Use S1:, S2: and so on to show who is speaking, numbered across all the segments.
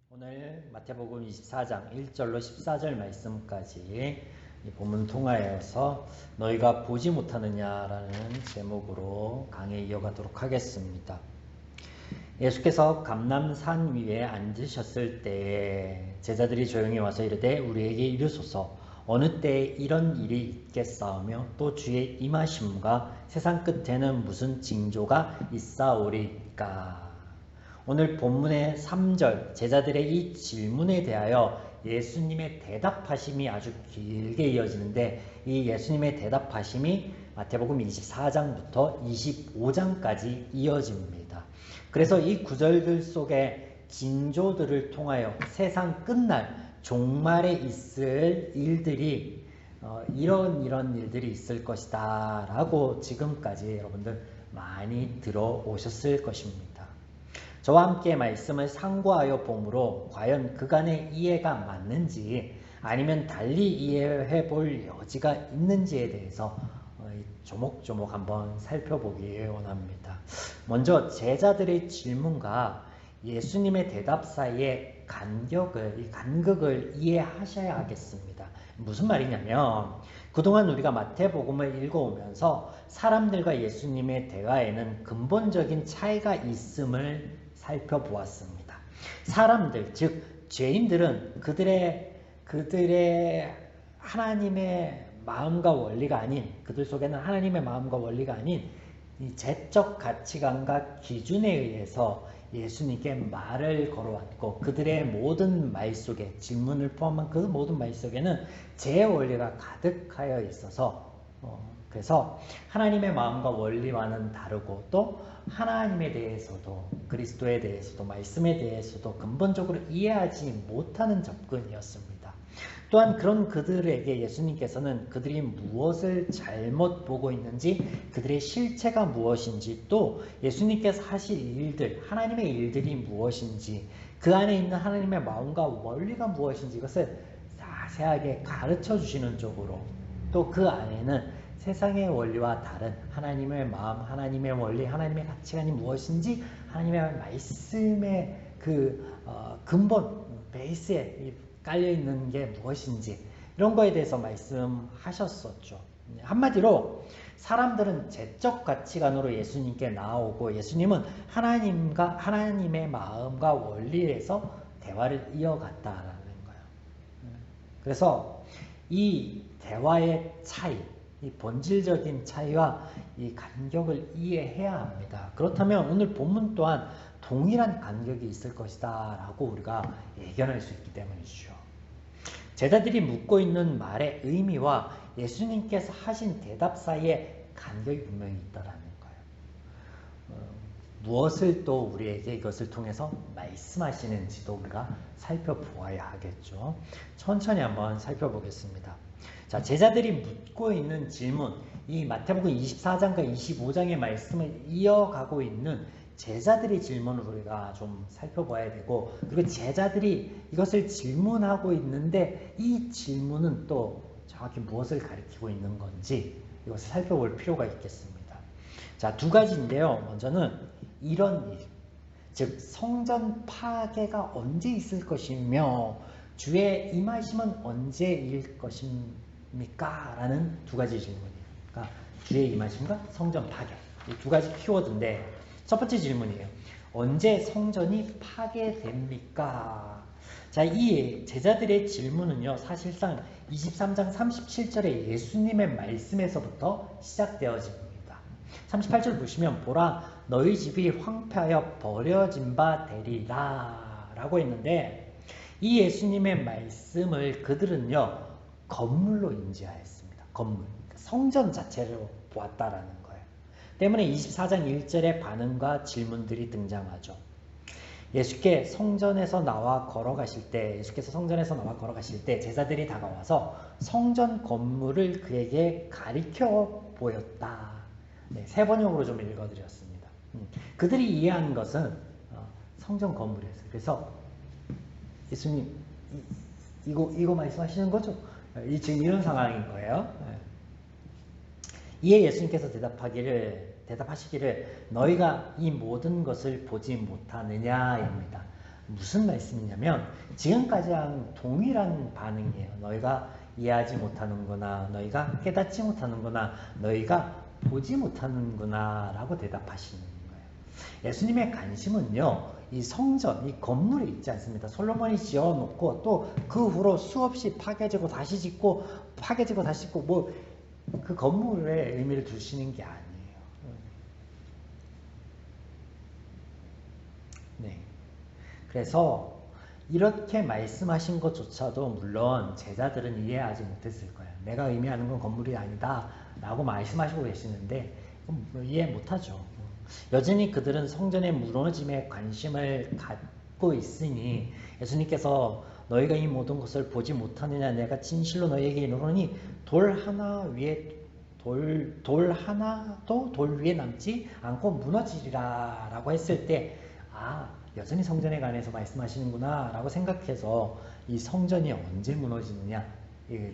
S1: 오늘 마태복음 24장 1절로 14절 말씀까지 이 본문 통하여서 너희가 보지 못하느냐라는 제목으로 강의 이어가도록 하겠습니다. 예수께서 감람산 위에 앉으셨을 때에 제자들이 조용히 와서 이르되 우리에게 이르소서 어느 때에 이런 일이 있겠사오며 또 주의 임하심과 세상 끝에는 무슨 징조가 있사오리까. 오늘 본문의 3절 제자들의 이 질문에 대하여 예수님의 대답하심이 아주 길게 이어지는데 이 예수님의 대답하심이 마태복음 24장부터 25장까지 이어집니다. 그래서 이 구절들 속에 징조들을 통하여 세상 끝날 종말에 있을 일들이 이런 일들이 있을 것이다 라고 지금까지 여러분들 많이 들어오셨을 것입니다. 저와 함께 말씀을 상고하여 보므로 과연 그간의 이해가 맞는지 아니면 달리 이해해 볼 여지가 있는지에 대해서 조목조목 한번 살펴보기 원합니다. 먼저 제자들의 질문과 예수님의 대답 사이의 간극을 이해하셔야 하겠습니다. 무슨 말이냐면 그동안 우리가 마태복음을 읽어오면서 사람들과 예수님의 대화에는 근본적인 차이가 있음을 살펴보았습니다. 사람들, 즉 죄인들은 그들의 하나님의 마음과 원리가 아닌, 그들 속에는 하나님의 마음과 원리가 아닌 이 죄적 가치관과 기준에 의해서 예수님께 말을 걸어왔고 그들의 모든 말 속에 질문을 포함한 그 모든 말 속에는 제 원리가 가득하여 있어서 그래서 하나님의 마음과 원리와는 다르고 또 하나님에 대해서도 그리스도에 대해서도 말씀에 대해서도 근본적으로 이해하지 못하는 접근이었습니다. 또한 그런 그들에게 예수님께서는 그들이 무엇을 잘못 보고 있는지 그들의 실체가 무엇인지 또 예수님께서 하실 일들 하나님의 일들이 무엇인지 그 안에 있는 하나님의 마음과 원리가 무엇인지 이것을 자세하게 가르쳐 주시는 쪽으로 또 그 안에는 세상의 원리와 다른 하나님의 마음, 하나님의 원리, 하나님의 가치관이 무엇인지 하나님의 말씀의 근본, 베이스에 깔려있는 게 무엇인지 이런 거에 대해서 말씀하셨었죠. 한마디로 사람들은 제적 가치관으로 예수님께 나오고 예수님은 하나님의 마음과 원리에서 대화를 이어갔다라는 거예요. 그래서 이 대화의 차이, 이 본질적인 차이와 이 간격을 이해해야 합니다. 그렇다면 오늘 본문 또한 동일한 간격이 있을 것이다 라고 우리가 예견할 수 있기 때문이죠. 제자들이 묻고 있는 말의 의미와 예수님께서 하신 대답 사이에 간격이 분명히 있다라는 거예요. 무엇을 또 우리에게 이것을 통해서 말씀하시는지도 우리가 살펴보아야 하겠죠. 천천히 한번 살펴보겠습니다. 자, 제자들이 묻고 있는 질문, 이 마태복음 24장과 25장의 말씀을 이어가고 있는 제자들의 질문을 우리가 좀 살펴봐야 되고 그리고 제자들이 이것을 질문하고 있는데 이 질문은 또 정확히 무엇을 가리키고 있는 건지 이것을 살펴볼 필요가 있겠습니다. 자, 두 가지인데요. 먼저는 이런 일, 즉 성전 파괴가 언제 있을 것이며 주의 임하심은 언제일 것입니까? 라는 두 가지 질문이에요. 그러니까 주의 임하심과 성전 파괴 이 두 가지 키워드인데 첫 번째 질문이에요. 언제 성전이 파괴됩니까? 자, 이 제자들의 질문은요. 사실상 23장 37절의 예수님의 말씀에서부터 시작되어집니다. 38절 보시면 보라 너희 집이 황폐하여 버려진 바 되리라 라고 했는데 이 예수님의 말씀을 그들은요. 건물로 인지하였습니다. 건물. 성전 자체로 보았다라는 거예요. 때문에 24장 1절의 반응과 질문들이 등장하죠. 예수께서 성전에서 나와 걸어가실 때 제자들이 다가와서 성전 건물을 그에게 가리켜 보였다. 네, 세 번역으로 좀 읽어드렸습니다. 그들이 이해한 것은 성전 건물이었어요. 그래서 예수님 이거 말씀하시는 거죠? 지금 이런 상황인 거예요. 이에 예수님께서 대답하시기를 너희가 이 모든 것을 보지 못하느냐입니다. 무슨 말씀이냐면 지금까지랑 동일한 반응이에요. 너희가 이해하지 못하는구나, 너희가 깨닫지 못하는구나, 너희가 보지 못하는구나 라고 대답하시는 거예요. 예수님의 관심은요, 이 성전, 이 건물이 있지 않습니다. 솔로몬이 지어놓고 또 그 후로 수없이 파괴지고 다시 짓고 파괴지고 다시 짓고 뭐 그 건물에 의미를 두시는 게 아니에요. 네. 그래서 이렇게 말씀하신 것조차도 물론 제자들은 이해하지 못했을 거예요. 내가 의미하는 건 건물이 아니다 라고 말씀하시고 계시는데 이해 못하죠. 여전히 그들은 성전의 무너짐에 관심을 갖고 있으니 예수님께서 너희가 이 모든 것을 보지 못하느냐 내가 진실로 너희에게 이르노니 돌 하나도 돌 위에 남지 않고 무너지리라 라고 했을 때 여전히 성전에 관해서 말씀하시는구나 라고 생각해서 이 성전이 언제 무너지느냐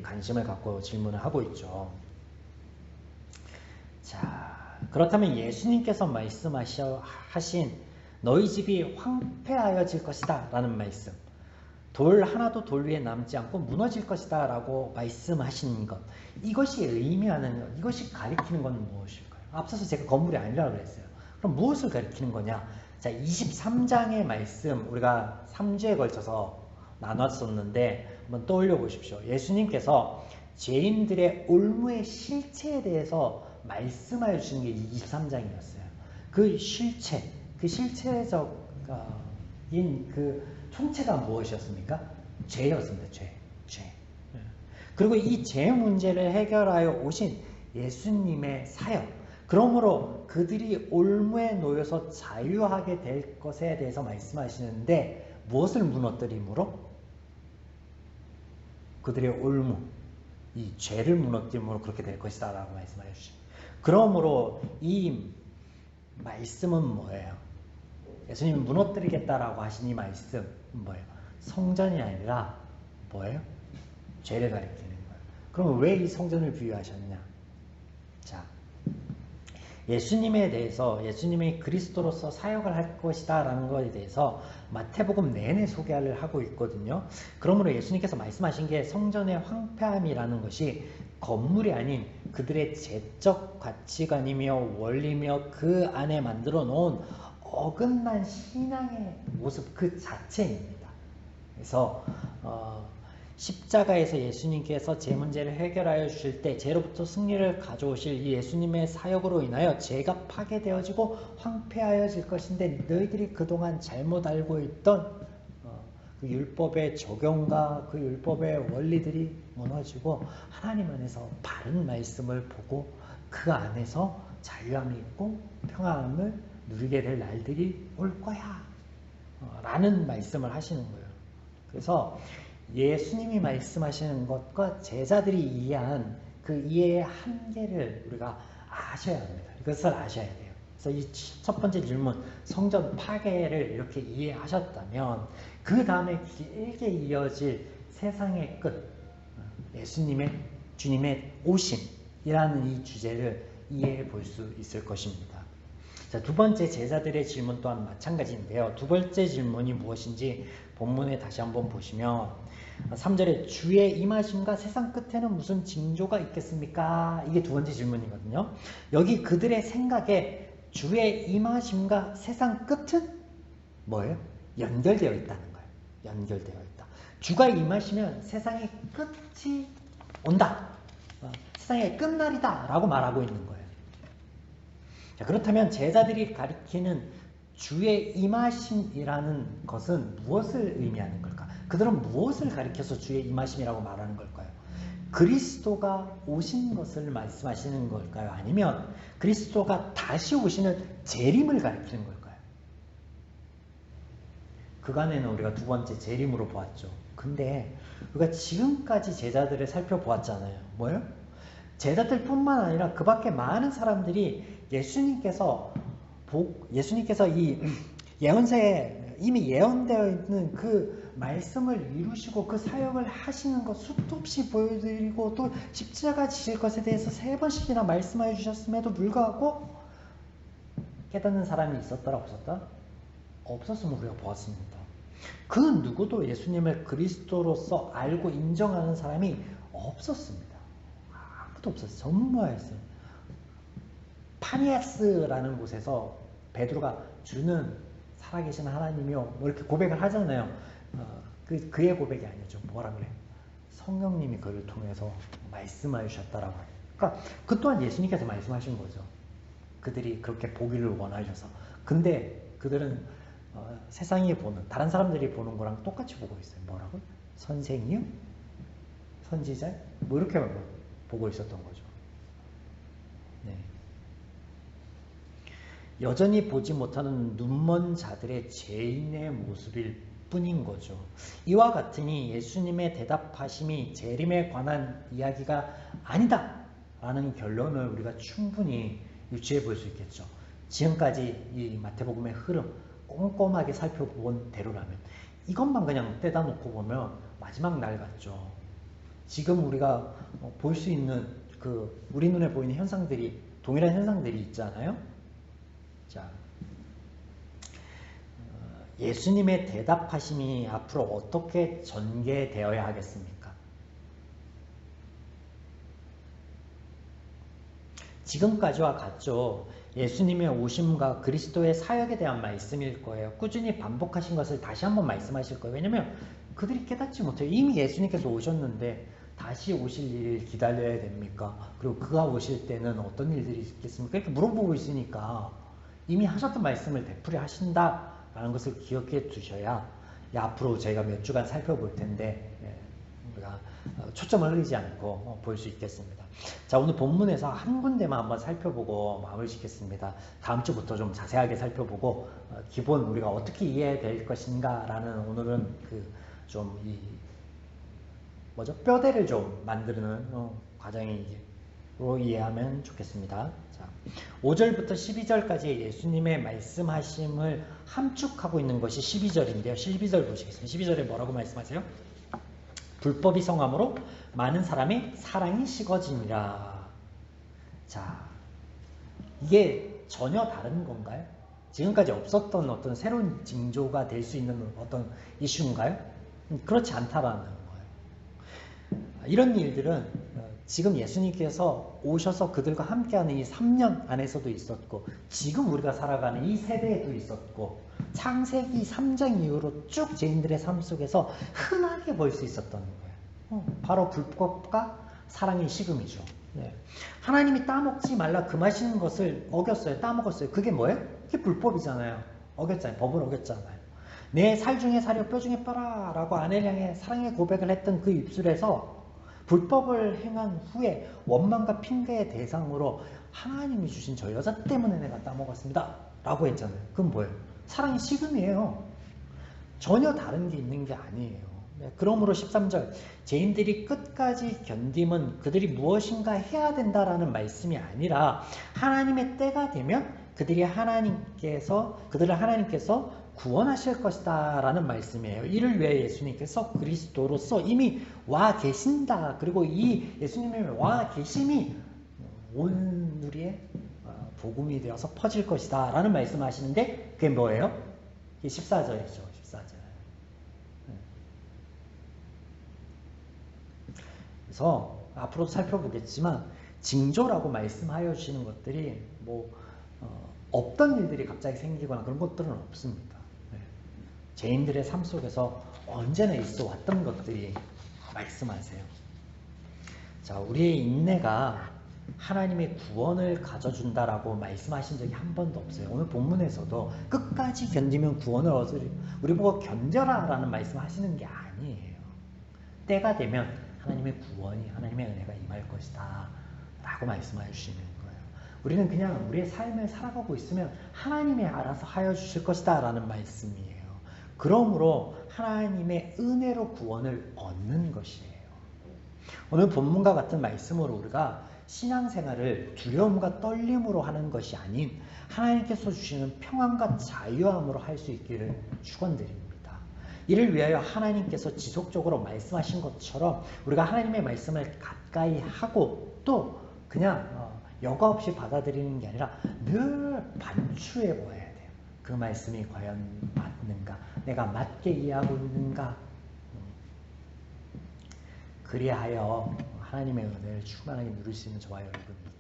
S1: 관심을 갖고 질문을 하고 있죠. 자, 그렇다면 예수님께서 말씀하신 너희 집이 황폐하여질 것이다 라는 말씀, 돌 하나도 돌 위에 남지 않고 무너질 것이다 라고 말씀하신 것, 이것이 의미하는 것, 이것이 가리키는 건 무엇일까요? 앞서서 제가 건물이 아니라고 그랬어요. 그럼 무엇을 가리키는 거냐? 자, 23장의 말씀 우리가 3주에 걸쳐서 나눴었는데 한번 떠올려 보십시오. 예수님께서 죄인들의 올무의 실체에 대해서 말씀하여 주시는 게 23장이었어요. 그 실체적인 그 총체가 무엇이었습니까? 죄였습니다. 죄. 그리고 이 죄 문제를 해결하여 오신 예수님의 사역, 그러므로 그들이 올무에 놓여서 자유하게 될 것에 대해서 말씀하시는데 무엇을 무너뜨림으로? 그들의 올무, 이 죄를 무너뜨림으로 그렇게 될 것이다 라고 말씀하여 주십니다. 그러므로 이 말씀은 뭐예요? 예수님이 무너뜨리겠다라고 하신 이 말씀은 뭐예요? 성전이 아니라 뭐예요? 죄를 가리키는 거예요. 그럼 왜 이 성전을 비유하셨냐? 자, 예수님에 대해서 예수님이 그리스도로서 사역을 할 것이다 라는 것에 대해서 마태복음 내내 소개를 하고 있거든요. 그러므로 예수님께서 말씀하신 게 성전의 황폐함이라는 것이 건물이 아닌 그들의 죄적 가치관이며 원리며 그 안에 만들어 놓은 어긋난 신앙의 모습 그 자체입니다. 그래서 십자가에서 예수님께서 죄 문제를 해결하여 주실 때 죄로부터 승리를 가져오실 이 예수님의 사역으로 인하여 죄가 파괴되어지고 황폐하여질 것인데 너희들이 그동안 잘못 알고 있던 그 율법의 적용과 그 율법의 원리들이 무너지고 하나님 안에서 바른 말씀을 보고 그 안에서 자유함이 있고 평안함을 누리게 될 날들이 올 거야 라는 말씀을 하시는 거예요. 그래서 예수님이 말씀하시는 것과 제자들이 이해한 그 이해의 한계를 우리가 아셔야 합니다. 이것을 아셔야 돼요. 그래서 이 첫 번째 질문, 성전 파괴를 이렇게 이해하셨다면 그 다음에 길게 이어질 세상의 끝, 주님의 오심이라는 이 주제를 이해해 볼 수 있을 것입니다. 자, 두 번째 제자들의 질문 또한 마찬가지인데요. 두 번째 질문이 무엇인지 본문에 다시 한번 보시면 3절에 주의 임하심과 세상 끝에는 무슨 징조가 있겠습니까? 이게 두 번째 질문이거든요. 여기 그들의 생각에 주의 임하심과 세상 끝은 뭐예요? 연결되어 있다는 거예요. 연결되어 있다. 주가 임하시면 세상의 끝이 온다. 세상의 끝날이다 라고 말하고 있는 거예요. 자, 그렇다면 제자들이 가리키는 주의 임하심이라는 것은 무엇을 의미하는 걸까? 그들은 무엇을 가리켜서 주의 임하심이라고 말하는 걸까요? 그리스도가 오신 것을 말씀하시는 걸까요? 아니면 그리스도가 다시 오시는 재림을 가리키는 걸까요? 그간에는 우리가 두 번째 재림으로 보았죠. 근데 우리가 지금까지 제자들을 살펴보았잖아요. 뭐예요? 제자들뿐만 아니라 그 밖에 많은 사람들이 예수님께서 이 예언서에 이미 예언되어 있는 그 말씀을 이루시고 그 사역을 하시는 것 수도 없이 보여드리고 또 십자가 지실 것에 대해서 3번씩이나 말씀하여 주셨음에도 불구하고 깨닫는 사람이 있었더라 없었다? 없었음을 우리가 보았습니다. 그 누구도 예수님을 그리스도로서 알고 인정하는 사람이 없었습니다. 아무도 없었어요. 전무하였어요. 파니아스라는 곳에서 베드로가 주는 살아계신 하나님이요 뭐 이렇게 고백을 하잖아요. 그의 고백이 아니죠. 뭐라 그래? 성령님이 그를 통해서 말씀하여 주셨다라고 해요. 그러니까 그 또한 예수님께서 말씀하신 거죠. 그들이 그렇게 보기를 원하셔서. 근데 그들은 세상이 보는, 다른 사람들이 보는 거랑 똑같이 보고 있어요. 뭐라고? 선생이요? 선지자? 뭐 이렇게 보고 있었던 거죠. 네. 여전히 보지 못하는 눈먼 자들의 죄인의 모습일 뿐인 거죠. 이와 같으니 예수님의 대답하심이 재림에 관한 이야기가 아니다 라는 결론을 우리가 충분히 유추해 볼 수 있겠죠. 지금까지 이 마태복음의 흐름 꼼꼼하게 살펴본 대로라면 이것만 그냥 떼다 놓고 보면 마지막 날 같죠. 지금 우리가 볼 수 있는 우리 눈에 보이는 현상들이 동일한 현상들이 있잖아요. 자, 예수님의 대답하심이 앞으로 어떻게 전개되어야 하겠습니까? 지금까지와 같죠. 예수님의 오심과 그리스도의 사역에 대한 말씀일 거예요. 꾸준히 반복하신 것을 다시 한번 말씀하실 거예요. 왜냐하면 그들이 깨닫지 못해요. 이미 예수님께서 오셨는데 다시 오실 일을 기다려야 됩니까? 그리고 그가 오실 때는 어떤 일들이 있겠습니까? 이렇게 물어보고 있으니까 이미 하셨던 말씀을 되풀이 하신다라는 것을 기억해 두셔야 앞으로 저희가 몇 주간 살펴볼 텐데 우리가 초점을 흐리지 않고 볼 수 있겠습니다. 자, 오늘 본문에서 한 군데만 한번 살펴보고 마무리 짓겠습니다. 다음 주부터 좀 자세하게 살펴보고 기본 우리가 어떻게 이해해야 될 것인가 라는 오늘은 좀 뼈대를 좀 만드는 과정으로 이해하면 좋겠습니다. 자, 5절부터 12절까지 예수님의 말씀하심을 함축하고 있는 것이 12절인데요. 12절 보시겠습니다. 12절에 뭐라고 말씀하세요? 불법이 성함으로 많은 사람의 사랑이 식어지니라. 자, 이게 전혀 다른 건가요? 지금까지 없었던 어떤 새로운 징조가 될 수 있는 어떤 이슈인가요? 그렇지 않다라는 거예요. 이런 일들은 지금 예수님께서 오셔서 그들과 함께하는 이 3년 안에서도 있었고 지금 우리가 살아가는 이 세대에도 있었고 창세기 3장 이후로 쭉 죄인들의 삶 속에서 흔하게 볼 수 있었던 거예요. 바로 불법과 사랑의 식음이죠. 네. 하나님이 따먹지 말라 금하시는 것을 어겼어요. 따먹었어요. 그게 뭐예요? 그게 불법이잖아요. 어겼잖아요. 법을 어겼잖아요. 내 살 중에 살이요 뼈 중에 뼈라 라고 아내를 향해 사랑의 고백을 했던 그 입술에서 불법을 행한 후에 원망과 핑계의 대상으로 하나님이 주신 저 여자 때문에 내가 따먹었습니다 라고 했잖아요. 그건 뭐예요? 사랑의 식음이에요. 전혀 다른 게 있는 게 아니에요. 그러므로 13절 죄인들이 끝까지 견딤은 그들이 무엇인가 해야 된다라는 말씀이 아니라 하나님의 때가 되면 그들을 하나님께서 구원하실 것이다 라는 말씀이에요. 이를 위해 예수님께서 그리스도로서 이미 와 계신다. 그리고 이 예수님의 와 계심이 온 누리의 복음이 되어서 퍼질 것이다 라는 말씀하시는데 그게 뭐예요? 이게 14절이죠. 14절. 그래서 앞으로 살펴보겠지만 징조라고 말씀하여 주시는 것들이 없던 일들이 갑자기 생기거나 그런 것들은 없습니다. 죄인들의 삶 속에서 언제나 있어 왔던 것들이 말씀하세요. 자, 우리의 인내가 하나님의 구원을 가져준다라고 말씀하신 적이 한 번도 없어요. 오늘 본문에서도 끝까지 견디면 구원을 얻으리. 우리 보고 견뎌라 라는 말씀하시는 게 아니에요. 때가 되면 하나님의 구원이, 하나님의 은혜가 임할 것이다 라고 말씀해 주시는 거예요. 우리는 그냥 우리의 삶을 살아가고 있으면 하나님이 알아서 하여 주실 것이다 라는 말씀이에요. 그러므로 하나님의 은혜로 구원을 얻는 것이에요. 오늘 본문과 같은 말씀으로 우리가 신앙생활을 두려움과 떨림으로 하는 것이 아닌 하나님께서 주시는 평안과 자유함으로 할 수 있기를 축원드립니다. 이를 위하여 하나님께서 지속적으로 말씀하신 것처럼 우리가 하나님의 말씀을 가까이 하고 또 그냥 여과 없이 받아들이는 게 아니라 늘 반추해 보아야 돼요. 그 말씀이 과연 맞는가? 내가 맞게 이해하고 있는가? 그리하여 하나님의 은혜를 충만하게 누릴 수 있는 저와 여러분이